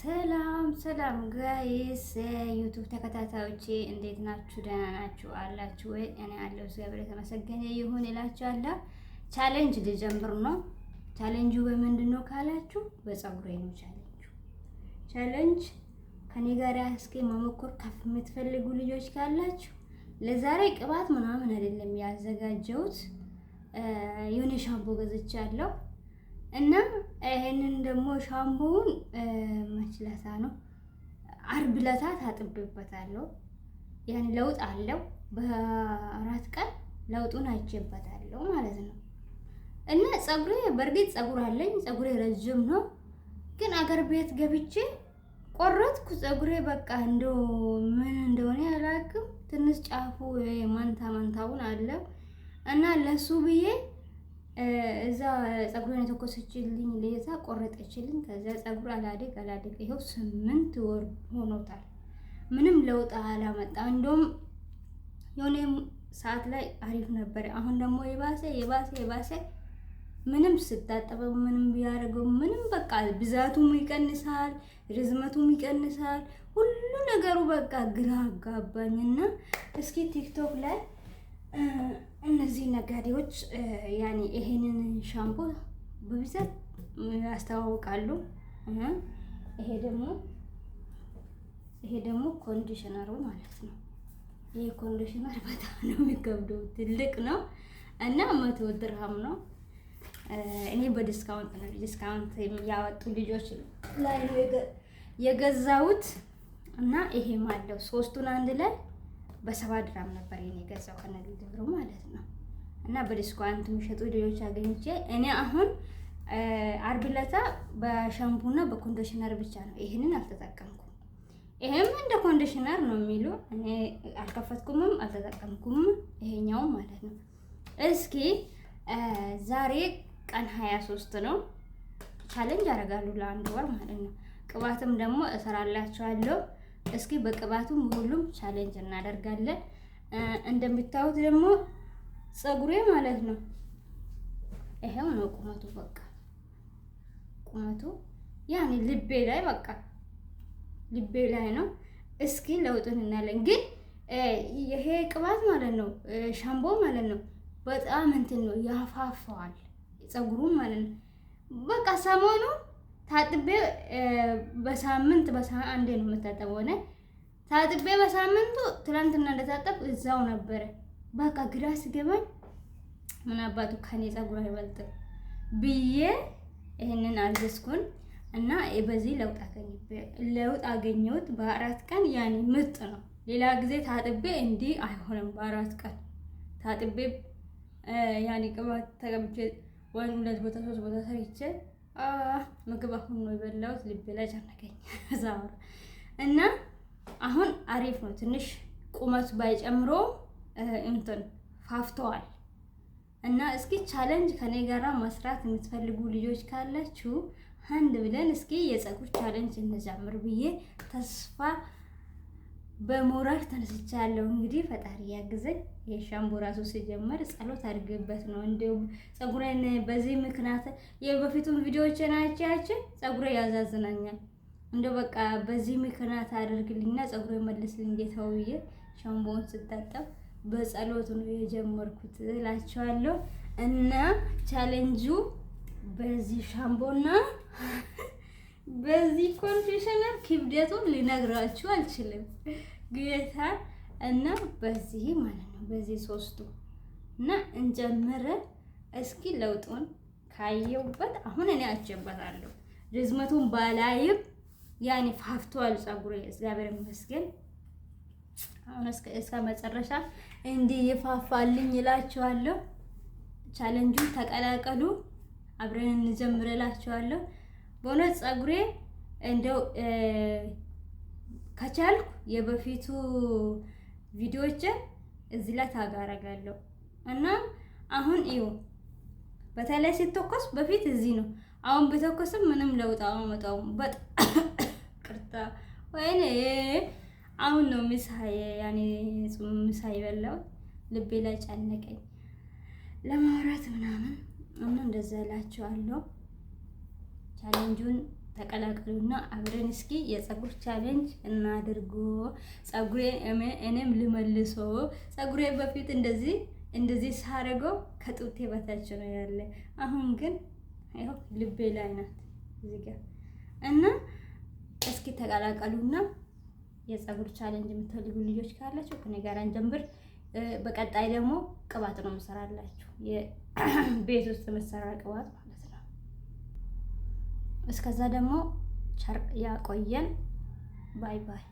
ሰላም ሰላም ጋይስ ዩቱብ ተከታታዮቼ እንዴት ናችሁ? ደህና ናችሁ አላችሁ ወይ? እኔ አለሁ እግዚአብሔር የተመሰገነ ይሁን እላችኋለሁ። ቻሌንጅ ልጀምር ነው። ቻሌንጁ በምንድን ነው ካላችሁ በፀጉሬ ነው ቻሌንጅ ከኔ ጋር እስኪ መሞከር ከፍ የምትፈልጉ ልጆች ካላችሁ ለዛሬ ቅባት ምናምን አይደለም ያዘጋጀሁት የሆነ ሻምፖ ገዝቻለሁ እና ይሄንን ደግሞ ሻምፖውን መችለታ ነው አርብ ዕለት ታጥቤበታለሁ። ያን ለውጥ አለው። በአራት ቀን ለውጡን አይቼበታለሁ ማለት ነው። እና ፀጉሬ በእርግጥ ፀጉር አለኝ፣ ፀጉሬ ረጅም ነው። ግን አገር ቤት ገብቼ ቆረጥኩ። ፀጉሬ በቃ እንደው ምን እንደሆነ አላውቅም። ትንሽ ጫፉ መንታውን አለው እና ለሱ ብዬ እዛ ፀጉሬን የተኮሰችልኝ ለዛ ቆረጠችልኝ። ከዛ ፀጉር አላደግ ይኸው 8 ወር ሆኖታል። ምንም ለውጥ አላመጣም። እንደውም የሆነ ሰዓት ላይ አሪፍ ነበር። አሁን ደግሞ የባሰ ምንም ስታጠበው ምንም ቢያደርገው ምንም በቃ ብዛቱም ይቀንሳል፣ ርዝመቱም ይቀንሳል። ሁሉ ነገሩ በቃ ግራ አጋባኝና እስኪ ቲክቶክ ላይ እነዚህ ነጋዴዎች ያኔ ይሄንን ሻምፖ በብዛት ያስተዋውቃሉ። ይሄ ደግሞ ኮንዲሽነሩ ማለት ነው። ይሄ ኮንዲሽነር በጣም ነው የሚከብደው፣ ትልቅ ነው እና 100 ድርሃም ነው። እኔ በዲስካውንት ያወጡ ልጆች ላይ የገዛሁት እና ይሄም አለው ሶስቱን አንድ ላይ በ7 ድርሃም ነበር የገዛው ከነልድብሩ ማለት ነው። እና በዲስካውንት የሚሸጡ ልጆች አገኝቼ እኔ አሁን አርብ ዕለት በሻምፑና በኮንዲሽነር ብቻ ነው፣ ይሄንን አልተጠቀምኩም። ይሄም እንደ ኮንዲሽነር ነው የሚሉ እኔ አልከፈትኩምም አልተጠቀምኩም፣ ይሄኛው ማለት ነው። እስኪ ዛሬ ቀን 23 ነው። ቻሌንጅ አደርጋለሁ ለአንድ ወር ማለት ነው። ቅባትም ደግሞ እሰራላችኋለሁ። እስኪ በቅባቱም ሁሉም ቻሌንጅ እናደርጋለን። እንደምታዩት ደግሞ ፀጉሬ ማለት ነው ይሄው ነው ቁመቱ። በቃ ቁመቱ ያኔ ልቤ ላይ ነው። እስኪ ለውጡን እናያለን። ግን ይሄ ቅባት ማለት ነው ሻምፖ ማለት ነው በጣም እንትን ነው ያፋፋዋል ፀጉሩን ማለት ነው። በቃ ሰሞኑ ታጥቤ በሳምንት አንዴ ነው የምታጠበው። ታጥቤ በሳምንቱ ትናንትና እንደታጠብ እዛው ነበረ። በቃ ግራ ሲገባኝ ምን አባቱ ከኔ ፀጉር አይበልጥም ብዬ ይሄንን አልገዝኩን እና በዚህ ለውጥ አገኘሁት በ4 ቀን። ያኔ ምርጥ ነው። ሌላ ጊዜ ታጥቤ እንዲህ አይሆንም። በ4 ቀን ታጥቤ ያኔ ቅባት ተቀብቼ ወይ 2 ቦታ 3 ቦታ ሰርቼ ምግብ አሁን ነው የበላሁት። ልቤ ላይ ጨነቀኝ ዛሬ እና አሁን አሪፍ ነው። ትንሽ ቁመቱ ባይጨምሮ እንትን ፋፍተዋል። እና እስኪ ቻሌንጅ ከኔ ጋራ መስራት የምትፈልጉ ልጆች ካላችሁ አንድ ብለን እስኪ የፀጉር ቻሌንጅ እንጀምር ብዬ ተስፋ በሞራል ተነስቻለሁ። እንግዲህ ፈጣሪ ያግዘኝ። የሻምፖ ራሱ ሲጀመር ጸሎት አድርግበት ነው። እንደው ፀጉሬን በዚህ ምክንያት የበፊቱን ቪዲዮዎችን አይቻችሁ ፀጉሬ ያዛዝናኛል። እንደው በቃ በዚህ ምክንያት አድርግልኝና ፀጉሬ መልስልኝ ጌታው ብዬ ሻምፖውን ስታጠብ በጸሎት ነው የጀመርኩት እላችኋለሁ። እና ቻሌንጁ በዚህ ሻምፖና በዚህ ኮንዲሽነር ክብደቱን ልነግራችሁ አልችልም ጌታ። እና በዚህ ማለት ነው በዚህ 3ቱ እና እንጀምር እስኪ። ለውጡን ካየውበት አሁን እኔ አጨበታለሁ። ርዝመቱን ባላይም ያኔ ፋፍቷል ፀጉሬ እግዚአብሔር ይመስገን። አሁን እስከ መጨረሻ እንዲህ ይፋፋልኝ እላችኋለሁ። ቻሌንጁን ተቀላቀሉ፣ አብረን እንጀምር እላችኋለሁ። በእውነት ፀጉሬ እንደው ከቻልኩ የበፊቱ ቪዲዮዎችን እዚህ ላይ ታጋረጋለሁ እና አሁን እዩ። በተለይ ሲተኮስ በፊት እዚህ ነው። አሁን በተኮስም ምንም ለውጥ አላመጣውም። በጣም ቅርታ ወይኔ አሁን ነው ምሳይ በላው። ልቤ ላይ ጨነቀኝ ለማውራት ምናምን እና እንደዛ እላችኋለሁ። ቻሌንጁን ተቀላቀሉና አብረን እስኪ የፀጉር ቻሌንጅ እናድርጎ። ፀጉሬን እኔም ልመልሶ። ፀጉሬ በፊት እንደዚህ ሳረገው ከጡቴ በታች ነው ያለ። አሁን ግን ይኸው ልቤ ላይ ናት እዚህ ጋር እና እስኪ ተቀላቀሉና የፀጉር ቻሌንጅ የምትፈልጉ ልጆች ካላችሁ ከኔ ጋር እንጀምር። በቀጣይ ደግሞ ቅባት ነው የምሰራላችሁ፣ የቤት ውስጥ የምሰራ ቅባት ማለት ነው። እስከዛ ደግሞ ቸር ያቆየን። ባይ ባይ።